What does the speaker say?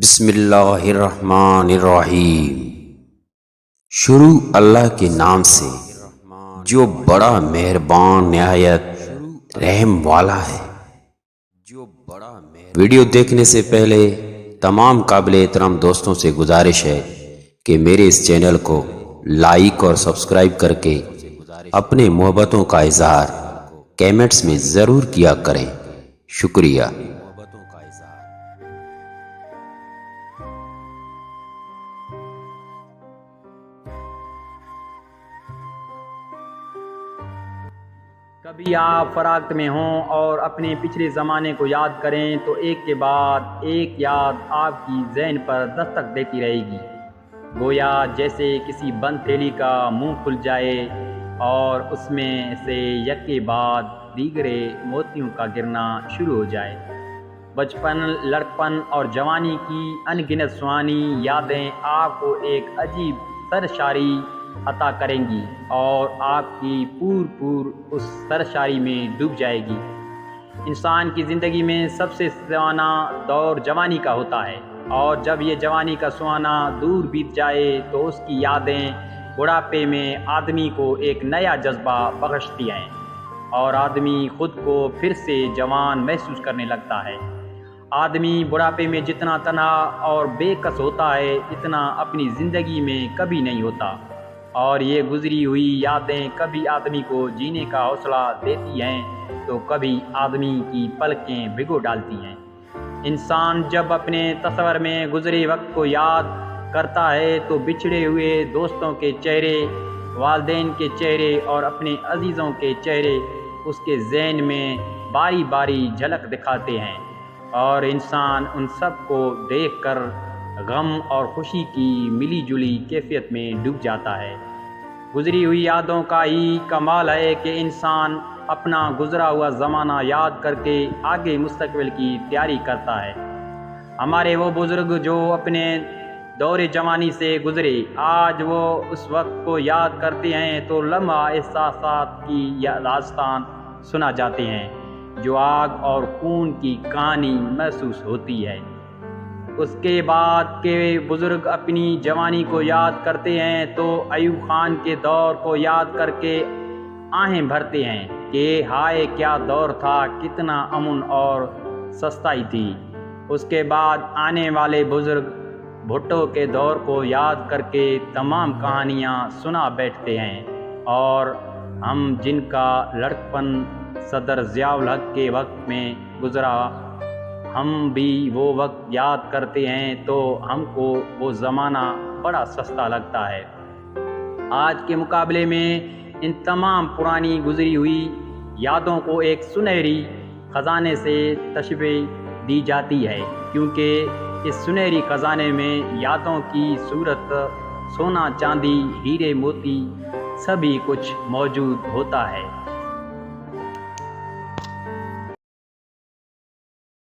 بسم اللہ الرحمن الرحیم۔ شروع اللہ کے نام سے جو بڑا مہربان نہایت رحم والا ہے۔ ویڈیو دیکھنے سے پہلے تمام قابل احترام دوستوں سے گزارش ہے کہ میرے اس چینل کو لائک اور سبسکرائب کر کے اپنے محبتوں کا اظہار کیمنٹس میں ضرور کیا کریں۔ شکریہ۔ کبھی آپ فراغت میں ہوں اور اپنے پچھلے زمانے کو یاد کریں تو ایک کے بعد ایک یاد آپ کی ذہن پر دستک دیتی رہے گی، گویا جیسے کسی بند تھیلی کا منہ کھل جائے اور اس میں سے یک کے بعد دیگرے موتیوں کا گرنا شروع ہو جائے۔ بچپن، لڑکپن اور جوانی کی ان گنت سوانی یادیں آپ کو ایک عجیب سرشاری عطا کریں گی اور آپ کی پور اس سرشاری میں ڈوب جائے گی۔ انسان کی زندگی میں سب سے سہانا دور جوانی کا ہوتا ہے، اور جب یہ جوانی کا سہانا دور بیت جائے تو اس کی یادیں بڑھاپے میں آدمی کو ایک نیا جذبہ بخشتی ہیں اور آدمی خود کو پھر سے جوان محسوس کرنے لگتا ہے۔ آدمی بڑھاپے میں جتنا تنہا اور بے کس ہوتا ہے اتنا اپنی زندگی میں کبھی نہیں ہوتا، اور یہ گزری ہوئی یادیں کبھی آدمی کو جینے کا حوصلہ دیتی ہیں تو کبھی آدمی کی پلکیں بھگو ڈالتی ہیں۔ انسان جب اپنے تصور میں گزرے وقت کو یاد کرتا ہے تو بچھڑے ہوئے دوستوں کے چہرے، والدین کے چہرے اور اپنے عزیزوں کے چہرے اس کے ذہن میں باری باری جھلک دکھاتے ہیں، اور انسان ان سب کو دیکھ کر غم اور خوشی کی ملی جلی کیفیت میں ڈوب جاتا ہے۔ گزری ہوئی یادوں کا ہی کمال ہے کہ انسان اپنا گزرا ہوا زمانہ یاد کر کے آگے مستقبل کی تیاری کرتا ہے۔ ہمارے وہ بزرگ جو اپنے دور جوانی سے گزرے، آج وہ اس وقت کو یاد کرتے ہیں تو لمحہ احساسات کی داستان سنا جاتے ہیں، جو آگ اور خون کی کہانی محسوس ہوتی ہے۔ اس کے بعد کے بزرگ اپنی جوانی کو یاد کرتے ہیں تو ایوب خان کے دور کو یاد کر کے آہیں بھرتے ہیں کہ ہائے کیا دور تھا، کتنا امن اور سستائی تھی۔ اس کے بعد آنے والے بزرگ بھٹو کے دور کو یاد کر کے تمام کہانیاں سنا بیٹھتے ہیں، اور ہم جن کا لڑکپن صدر ضیاء الحق کے وقت میں گزرا، ہم بھی وہ وقت یاد کرتے ہیں تو ہم کو وہ زمانہ بڑا سستا لگتا ہے۔ آج کے مقابلے میں ان تمام پرانی گزری ہوئی یادوں کو ایک سنہری خزانے سے تشبیہ دی جاتی ہے، کیونکہ اس سنہری خزانے میں یادوں کی صورت سونا چاندی ہیرے موتی سبھی کچھ موجود ہوتا ہے۔